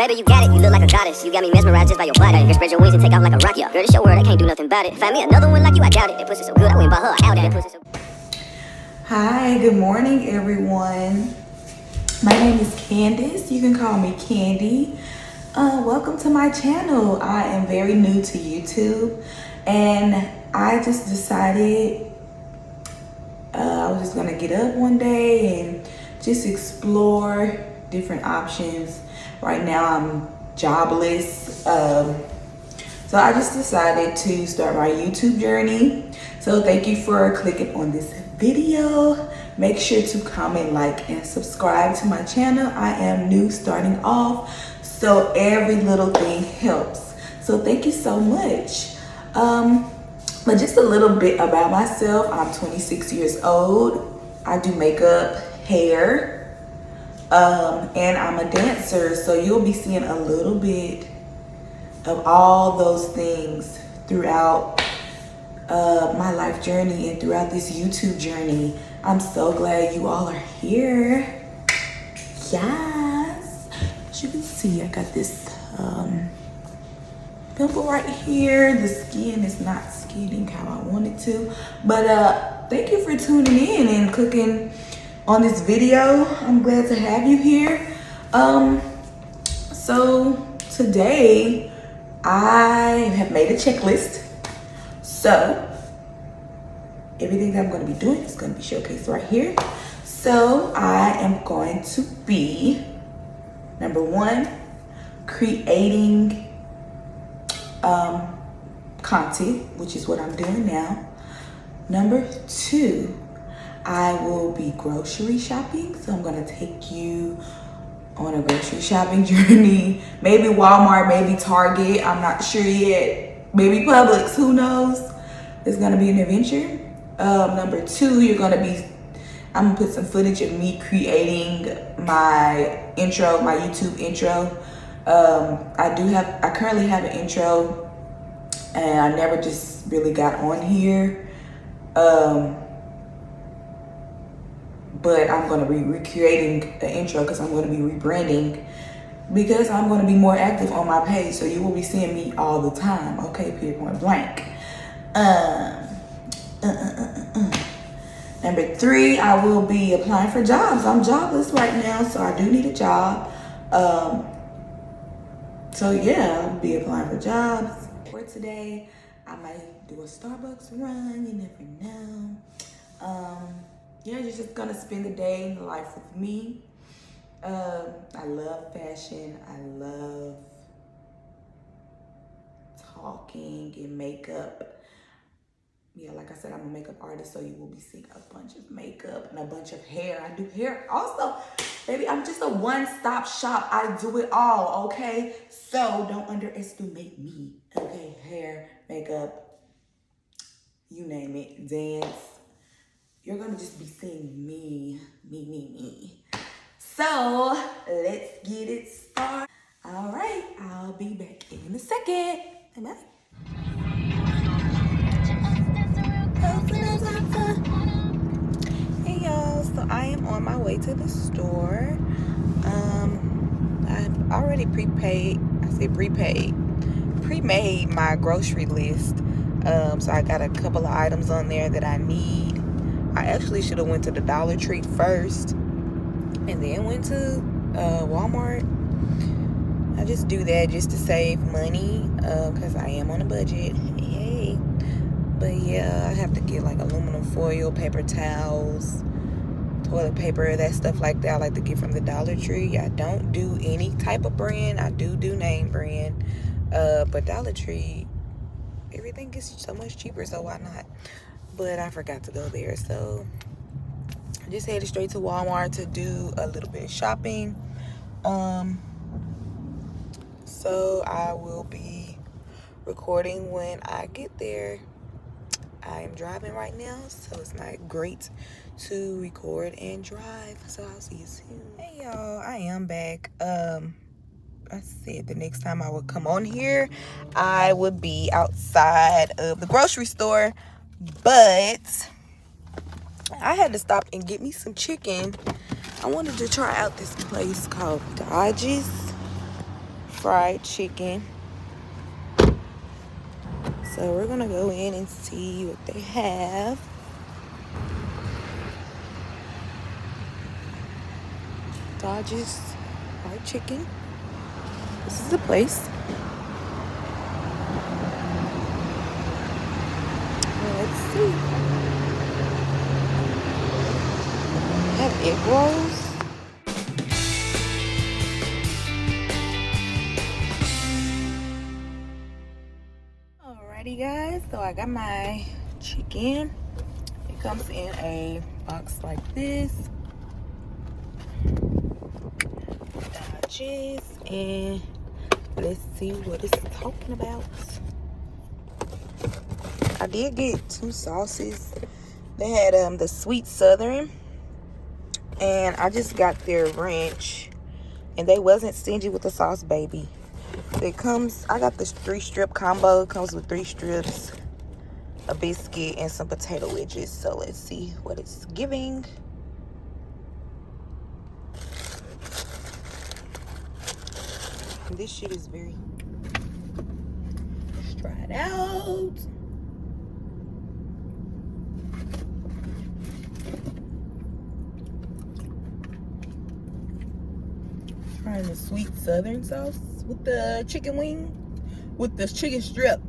Baby, you got it, you look like a goddess. You got me mesmerized just by your body. Girl, spread your wings and take off like a rocket. Girl, this your world, I can't do nothing about it. Find me another one like you, I doubt it. That pussy so good, I wouldn't buy her out that pussy so. Hi, good morning, everyone. My name is Candace. You can call me Candy. Welcome to my channel. I am very new to YouTube, and I just decided I was just gonna get up one day and just explore different options. Right now I'm jobless, so I just decided to start my YouTube journey. So thank you for clicking on this video. Make sure to comment, like, and subscribe to my channel. I am new, starting off, so every little thing helps. So thank you so much. But just a little bit about myself. I'm 26 years old. I do makeup, hair, and I'm a dancer. So you'll be seeing a little bit of all those things throughout my life journey and throughout this YouTube journey. I'm so glad you all are here. Yes. As you can see, I got this pimple right here. The skin is not skinning how I want it to, but thank you for tuning in and clicking on this video. I'm glad to have you here. So today I have made a checklist. So everything that I'm going to be doing is going to be showcased right here. So I am going to be, number one, creating content, which is what I'm doing now. Number two, I will be grocery shopping. So I'm going to take you on a grocery shopping journey. Maybe Walmart, maybe Target. I'm not sure yet. Maybe Publix, who knows? It's going to be an adventure. Number two, I'm going to put some footage of me creating my intro, my YouTube intro. I currently have an intro, and I never just really got on here. But I'm going to be recreating an intro because I'm going to be rebranding, because I'm going to be more active on my page. So you will be seeing me all the time. Okay, period, point blank. Number three, I will be applying for jobs. I'm jobless right now, so I do need a job. So yeah, I'll be applying for jobs. For today, I might do a Starbucks run. You never know. Yeah, you're just gonna spend the day in the life with me. I love fashion. I love talking and makeup. Yeah, like I said, I'm a makeup artist, so you will be seeing a bunch of makeup and a bunch of hair. I do hair also. Baby, I'm just a one-stop shop. I do it all, okay? So don't underestimate me, okay? Hair, makeup, you name it, dance. You're gonna just be seeing me. So let's get it started. All right, I'll be back in a second. Bye. Hey y'all, so I am on my way to the store. I've already premade my grocery list. So I got a couple of items on there that I need. I actually should have went to the Dollar Tree first and then went to Walmart. I just do that just to save money, because I am on a budget. Hey. But yeah, I have to get like aluminum foil, paper towels, toilet paper, that stuff like that. I like to get from the Dollar Tree. I don't do any type of brand. I do name brand. But Dollar Tree, everything gets so much cheaper, so why not? But I forgot to go there, so I just headed straight to Walmart to do a little bit of shopping. So I will be recording when I get there. I am driving right now, so it's not great to record and drive. So I'll see you soon. Hey y'all, I am back. I said the next time I would come on here, I would be outside of the grocery store, but I had to stop and get me some chicken. I wanted to try out this place called Dodge's. fried chicken. So we're gonna go in and see what they have. Dodge's fried chicken. This is the place. Well, let's see. They have egg rolls. Alrighty guys, so I got my chicken. It comes in a box like this. Dodges, and let's see what it's talking about. I did get 2 sauces. They had the sweet southern, and I just got their ranch, and they wasn't stingy with the sauce, baby. It comes, I got this 3-strip combo. It comes with 3 strips, a biscuit, and some potato wedges. So let's see what it's giving. And this shit is very, let's try it out. Trying the sweet southern sauce with the chicken wing, with the chicken strip.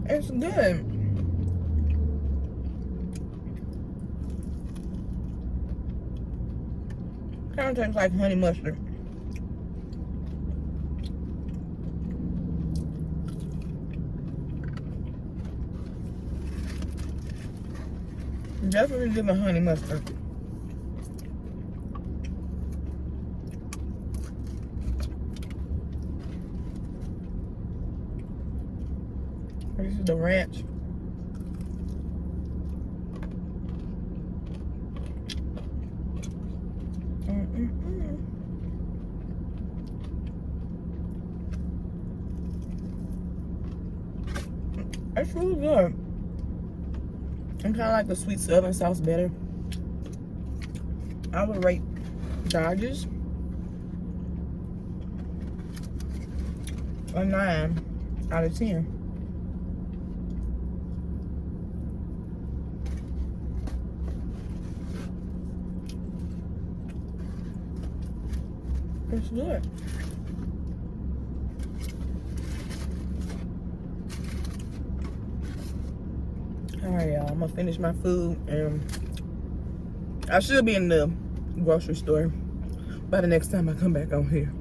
It's good. Kind of tastes like honey mustard. Definitely giving honey mustard. This is the ranch. It's really good. I kind of like the sweet southern sauce better. I would rate Dodgers a 9 out of 10. It's good. Alright, y'all. I'm gonna finish my food, and I should be in the grocery store by the next time I come back on here.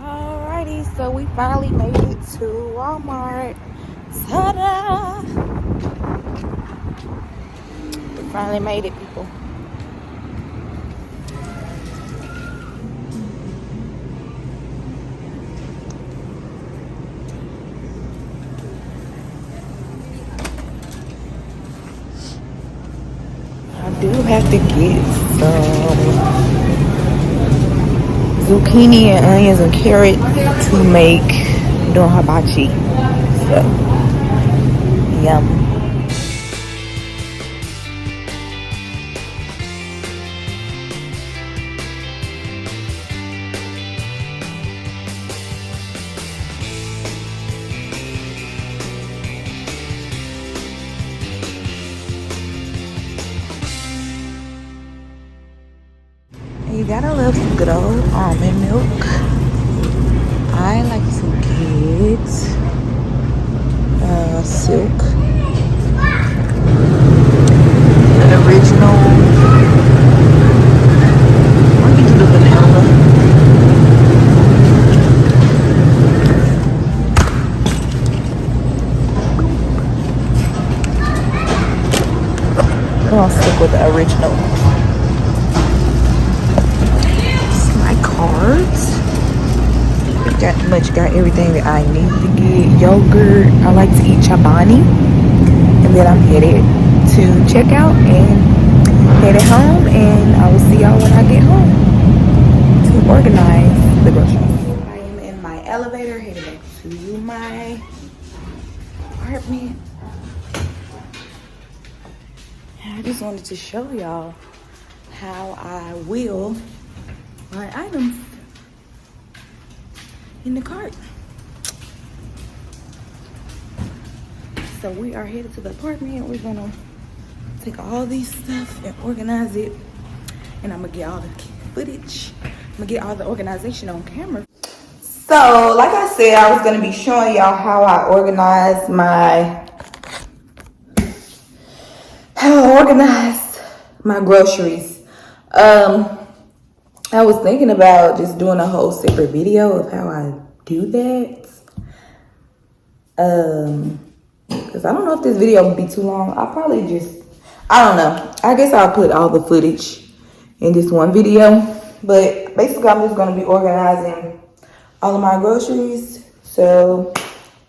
Alrighty, so we finally made it to Walmart. Ta-da! We finally made it, people. I do have to get some zucchini and onions and carrots to make doing hibachi. So, yum. You gotta love some good old almond milk. I like to get silk, an original. I can do the vanilla. I'll stick with the original. Cards. Got everything that I need to get. Yogurt. I like to eat Chobani. And then I'm headed to check out and headed home, and I will see y'all when I get home to organize the groceries. I am in my elevator headed back to my apartment. And I just wanted to show y'all how I wheel my items in the cart. So we are headed to the apartment. We're gonna take all these stuff and organize it. And I'm gonna get all the footage. I'm gonna get all the organization on camera. So, like I said, I was gonna be showing y'all how I organize my groceries. I was thinking about just doing a whole separate video of how I do that. Because I don't know if this video would be too long. I don't know. I guess I'll put all the footage in this one video. But basically, I'm just going to be organizing all of my groceries. So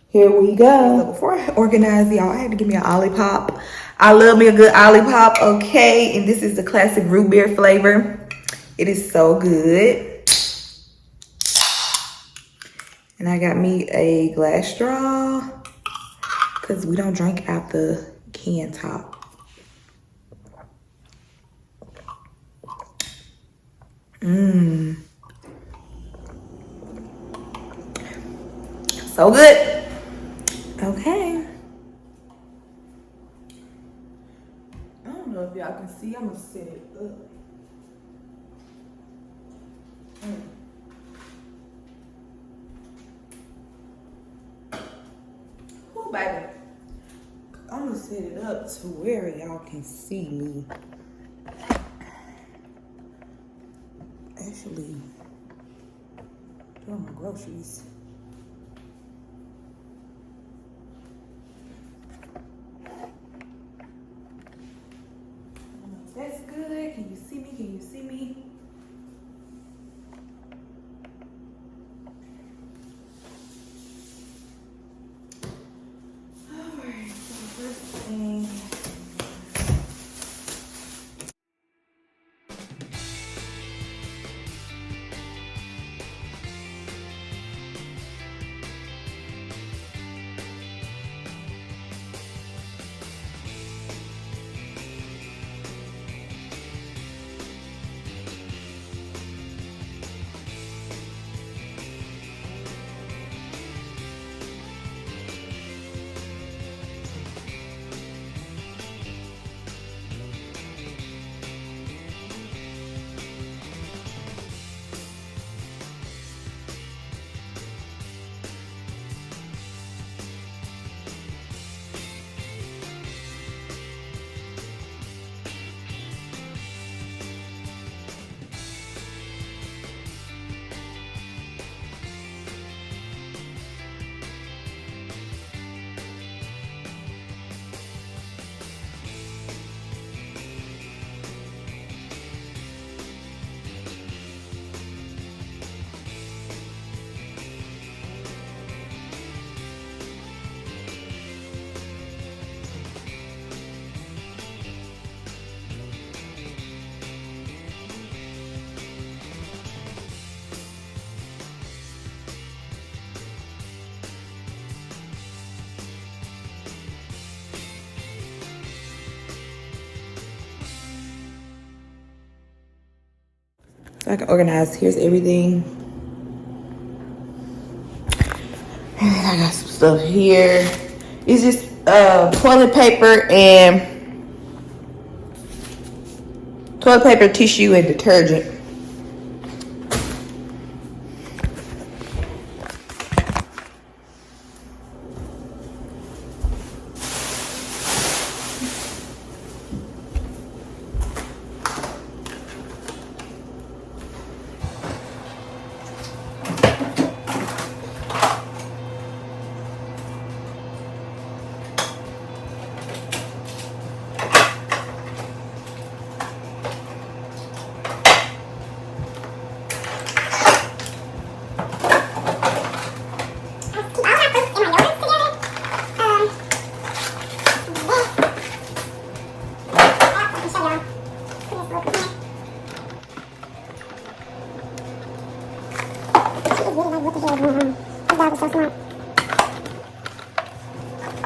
here we go. So before I organize, y'all, I had to give me an Olipop. I love me a good Olipop, okay? And this is the classic root beer flavor. It is so good. And I got me a glass straw because we don't drink out the can top. So good. Okay. I don't know if y'all can see. I'm gonna set it up. Oh, baby. I'm gonna set it up to where y'all can see me. Actually, doing my groceries. That's good. Can you see me? Can you see me? Alright, so the first thing. So I can organize. Here's everything. And then I got some stuff here. It's just toilet paper, tissue, and detergent.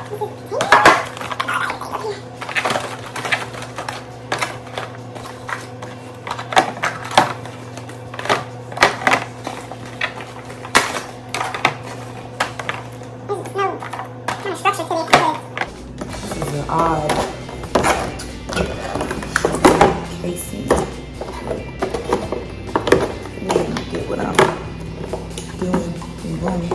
This is odd casing. You get what I'm doing and going.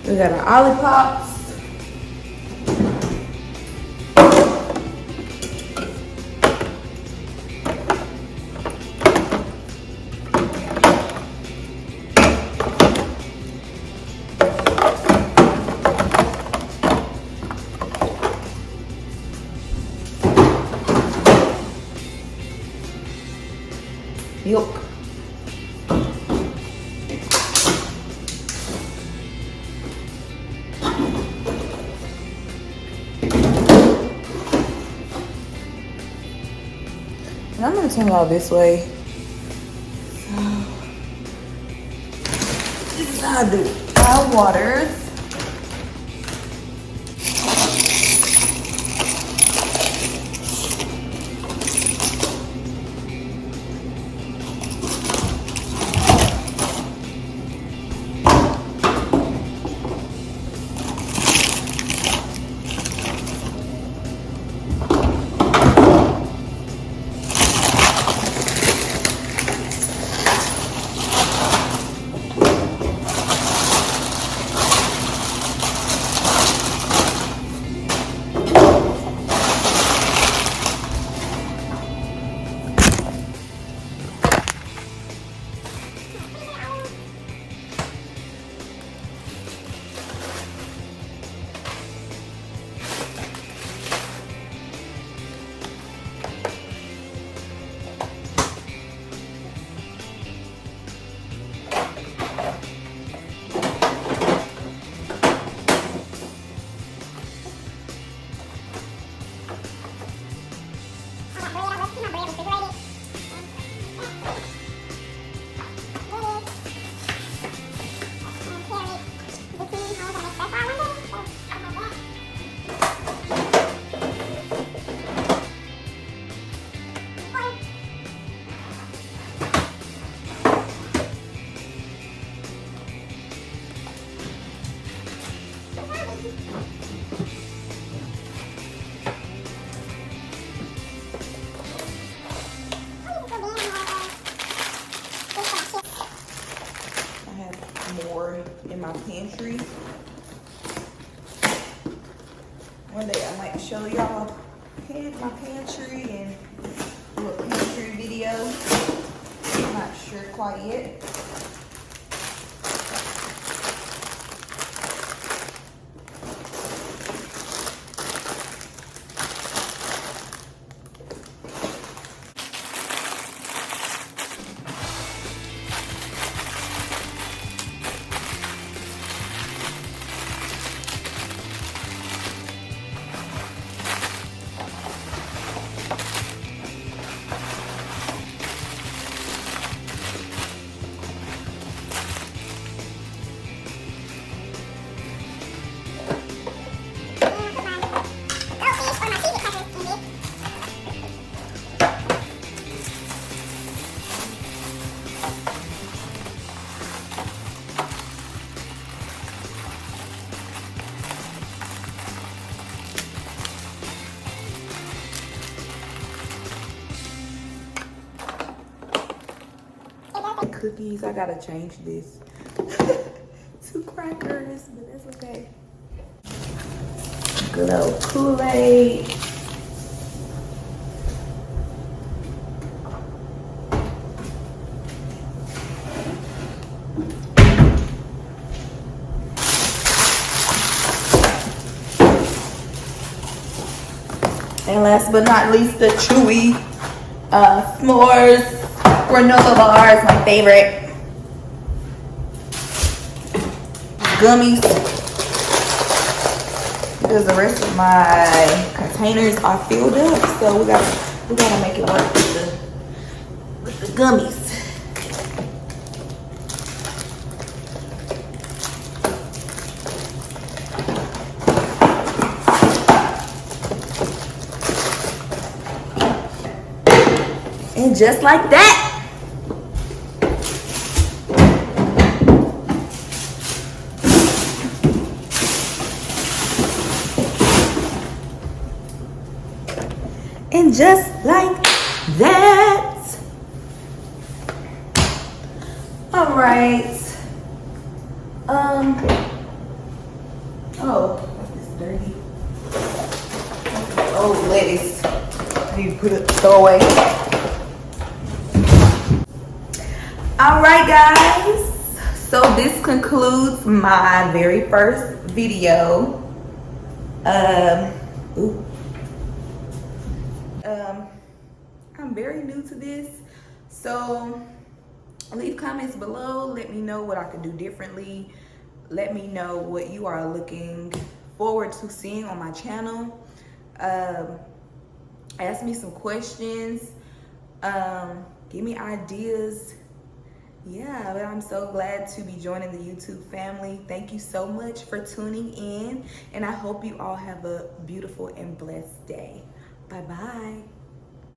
We got our Ollipops. Milk. And I'm gonna turn it all this way. So, this is how I do it. Our waters. More in my pantry. One day I might show y'all my pantry and do a pantry video. I'm not sure quite yet. Cookies, I gotta change this to crackers, but that's okay. Good old Kool-Aid. And last but not least, the chewy s'mores granola bars, my favorite. Gummies. Because the rest of my containers are filled up, so we gotta make it work with the gummies. And just like that, just like that. All right. Oh, this is dirty. Oh, lettuce. I need to put it, throw away. All right, guys. So this concludes my very first video. I'm very new to this, so leave comments below. Let me know what I could do differently. Let me know what you are looking forward to seeing on my channel. Ask me some questions. Give me ideas. Yeah, but I'm so glad to be joining the YouTube family. Thank you so much for tuning in, and I hope you all have a beautiful and blessed day. Bye-bye.